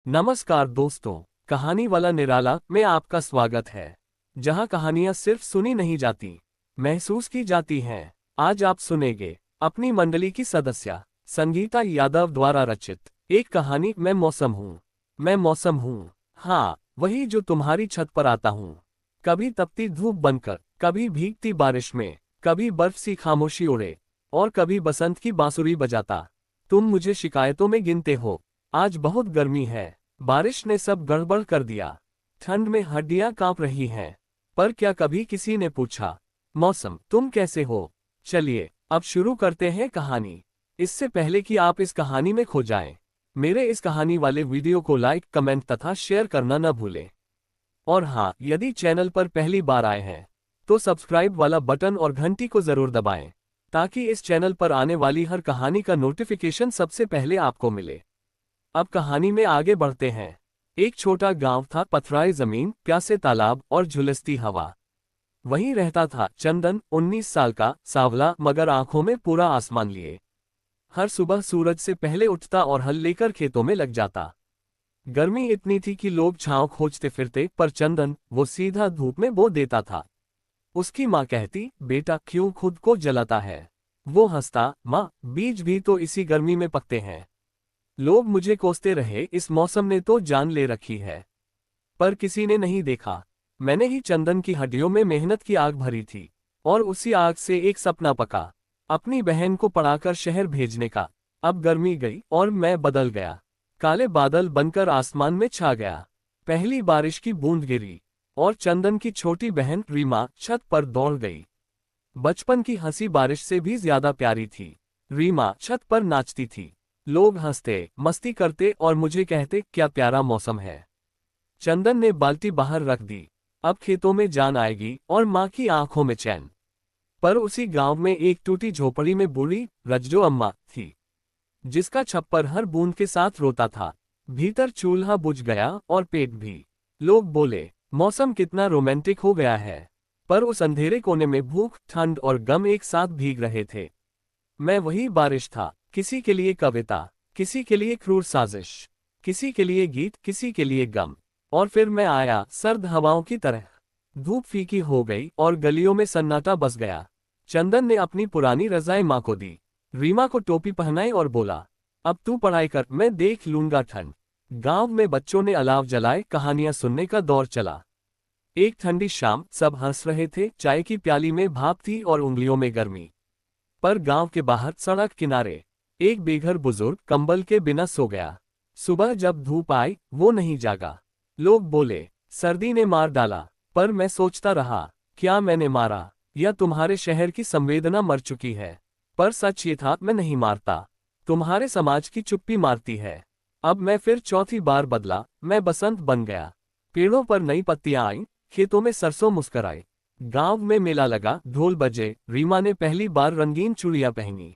नमस्कार दोस्तों, कहानी वाला निराला में आपका स्वागत है। जहां कहानियां सिर्फ सुनी नहीं जाती, महसूस की जाती हैं। आज आप सुनेंगे अपनी मंडली की सदस्य संगीता यादव द्वारा रचित एक कहानी, मैं मौसम हूँ। मैं मौसम हूँ, हाँ, वही जो तुम्हारी छत पर आता हूँ। कभी तपती धूप बनकर, कभी भीगती बारिश में, कभी बर्फ सी खामोशी उड़े और कभी बसंत की बांसुरी बजाता। तुम मुझे शिकायतों में गिनते हो, आज बहुत गर्मी है, बारिश ने सब गड़बड़ कर दिया, ठंड में हड्डियां कांप रही हैं। पर क्या कभी किसी ने पूछा, मौसम तुम कैसे हो? चलिए अब शुरू करते हैं कहानी। इससे पहले कि आप इस कहानी में खो जाएं, मेरे इस कहानी वाले वीडियो को लाइक, कमेंट तथा शेयर करना न भूलें। और हाँ, यदि चैनल पर पहली बार आए हैं तो सब्सक्राइब वाला बटन और घंटी को जरूर दबाएं, ताकि इस चैनल पर आने वाली हर कहानी का नोटिफिकेशन सबसे पहले आपको मिले। अब कहानी में आगे बढ़ते हैं। एक छोटा गांव था, पथराई जमीन, प्यासे तालाब और झुलसती हवा। वहीं रहता था चंदन, 19 साल का, सांवला मगर आंखों में पूरा आसमान लिए। हर सुबह सूरज से पहले उठता और हल लेकर खेतों में लग जाता। गर्मी इतनी थी कि लोग छांव खोजते फिरते, पर चंदन वो सीधा धूप में बो देता था। उसकी माँ कहती, बेटा क्यों खुद को जलाता है? वो हंसता, माँ बीज भी तो इसी गर्मी में पकते हैं। लोग मुझे कोसते रहे, इस मौसम ने तो जान ले रखी है। पर किसी ने नहीं देखा, मैंने ही चंदन की हड्डियों में मेहनत की आग भरी थी। और उसी आग से एक सपना पका, अपनी बहन को पढ़ाकर शहर भेजने का। अब गर्मी गई और मैं बदल गया, काले बादल बनकर आसमान में छा गया। पहली बारिश की बूंद गिरी और चंदन की छोटी बहन रीमा छत पर दौड़ गई। बचपन की हंसी बारिश से भी ज्यादा प्यारी थी। रीमा छत पर नाचती थी, लोग हंसते, मस्ती करते और मुझे कहते, क्या प्यारा मौसम है। चंदन ने बाल्टी बाहर रख दी, अब खेतों में जान आएगी और माँ की आंखों में चैन। पर उसी गांव में एक टूटी झोपड़ी में बूढ़ी रज्जो अम्मा थी, जिसका छप्पर हर बूंद के साथ रोता था। भीतर चूल्हा बुझ गया और पेट भी। लोग बोले, मौसम कितना रोमांटिक हो गया है। पर उस अंधेरे कोने में भूख, ठंड और गम एक साथ भीग रहे थे। मैं वही बारिश था, किसी के लिए कविता, किसी के लिए क्रूर साजिश, किसी के लिए गीत, किसी के लिए गम। और फिर मैं आया, सर्द हवाओं की तरह। धूप फीकी हो गई और गलियों में सन्नाटा बस गया। चंदन ने अपनी पुरानी रज़ाई माँ को दी, रीमा को टोपी पहनाई और बोला, अब तू पढ़ाई कर, मैं देख लूंगा ठंड। गांव में बच्चों ने अलाव जलाए, कहानियां सुनने का दौर चला। एक ठंडी शाम, सब हंस रहे थे, चाय की प्याली में भाप थी और उंगलियों में गर्मी। पर गांव के बाहर सड़क किनारे एक बेघर बुजुर्ग कंबल के बिना सो गया। सुबह जब धूप आई, वो नहीं जागा। लोग बोले, सर्दी ने मार डाला। पर मैं सोचता रहा, क्या मैंने मारा, या तुम्हारे शहर की संवेदना मर चुकी है? पर सच ये था, मैं नहीं मारता, तुम्हारे समाज की चुप्पी मारती है। अब मैं फिर चौथी बार बदला, मैं बसंत बन गया। पेड़ों पर नई पत्तियां आईं, खेतों में सरसों मुस्कराए। गांव में मेला लगा, ढोल बजे, रीमा ने पहली बार रंगीन चूड़ियां पहनी।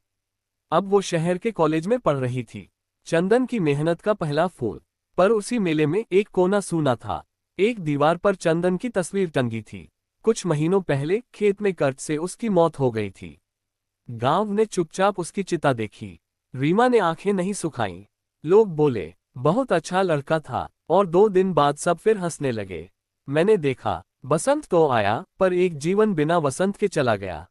अब वो शहर के कॉलेज में पढ़ रही थी। चंदन की मेहनत का पहला फूल। पर उसी मेले में एक कोना सूना था। एक दीवार पर चंदन की तस्वीर टंगी थी। कुछ महीनों पहले खेत में कर्ज से उसकी मौत हो गई थी। गांव ने चुपचाप उसकी चिता देखी। रीमा ने आंखें नहीं सुखाईं। लोग बोले, बहुत अच्छा लड़का था। और 2 दिन बाद सब फिर हंसने लगे। मैंने देखा, बसंत तो आया, पर एक जीवन बिना वसंत के चला गया।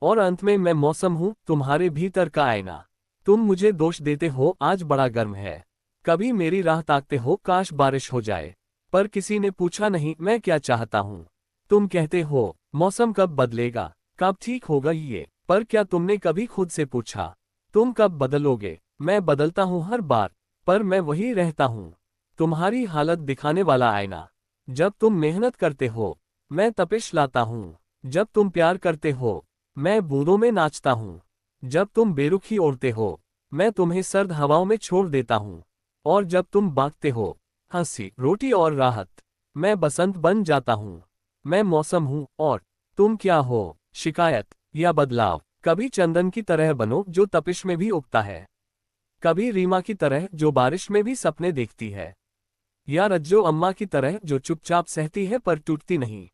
और अंत में मैं मौसम हूँ, तुम्हारे भीतर का आईना। तुम मुझे दोष देते हो, आज बड़ा गर्म है। कभी मेरी राह ताकते हो, काश बारिश हो जाए। पर किसी ने पूछा नहीं, मैं क्या चाहता हूँ। तुम कहते हो, मौसम कब बदलेगा, कब ठीक होगा ये। पर क्या तुमने कभी खुद से पूछा, तुम कब बदलोगे? मैं बदलता हूँ हर बार, पर मैं वही रहता हूँ, तुम्हारी हालत दिखाने वाला आईना। जब तुम मेहनत करते हो, मैं तपिश लाता हूँ। जब तुम प्यार करते हो, मैं बूंदों में नाचता हूँ। जब तुम बेरुखी ओढ़ते हो, मैं तुम्हें सर्द हवाओं में छोड़ देता हूँ। और जब तुम बांटते हो हंसी, रोटी और राहत, मैं बसंत बन जाता हूँ। मैं मौसम हूँ, और तुम क्या हो, शिकायत या बदलाव? कभी चंदन की तरह बनो, जो तपिश में भी उगता है। कभी रीमा की तरह, जो बारिश में भी सपने देखती है। या रज्जो अम्मा की तरह, जो चुपचाप सहती है पर टूटती नहीं।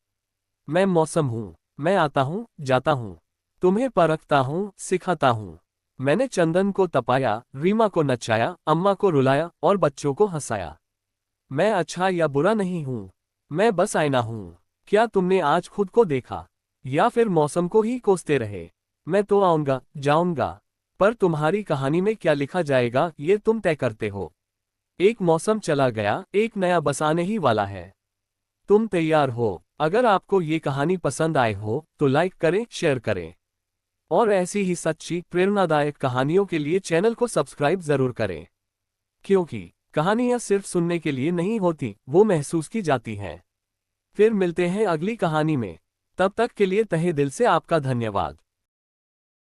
मैं मौसम हूँ, मैं आता हूँ, जाता हूँ, तुम्हें परखता हूँ, सिखाता हूँ। मैंने चंदन को तपाया, रीमा को नचाया, अम्मा को रुलाया और बच्चों को हंसाया। मैं अच्छा या बुरा नहीं हूँ, मैं बस आईना हूँ। क्या तुमने आज खुद को देखा? या फिर मौसम को ही कोसते रहे? मैं तो आऊंगा, जाऊंगा, पर तुम्हारी कहानी में क्या लिखा जाएगा ये तुम तय करते हो। एक मौसम चला गया, एक नया बस आने ही वाला है। तुम तैयार हो? अगर आपको ये कहानी पसंद आए हो तो लाइक करें, शेयर करें, और ऐसी ही सच्ची प्रेरणादायक कहानियों के लिए चैनल को सब्सक्राइब जरूर करें। क्योंकि कहानियां सिर्फ सुनने के लिए नहीं होती, वो महसूस की जाती हैं। फिर मिलते हैं अगली कहानी में। तब तक के लिए तहे दिल से आपका धन्यवाद।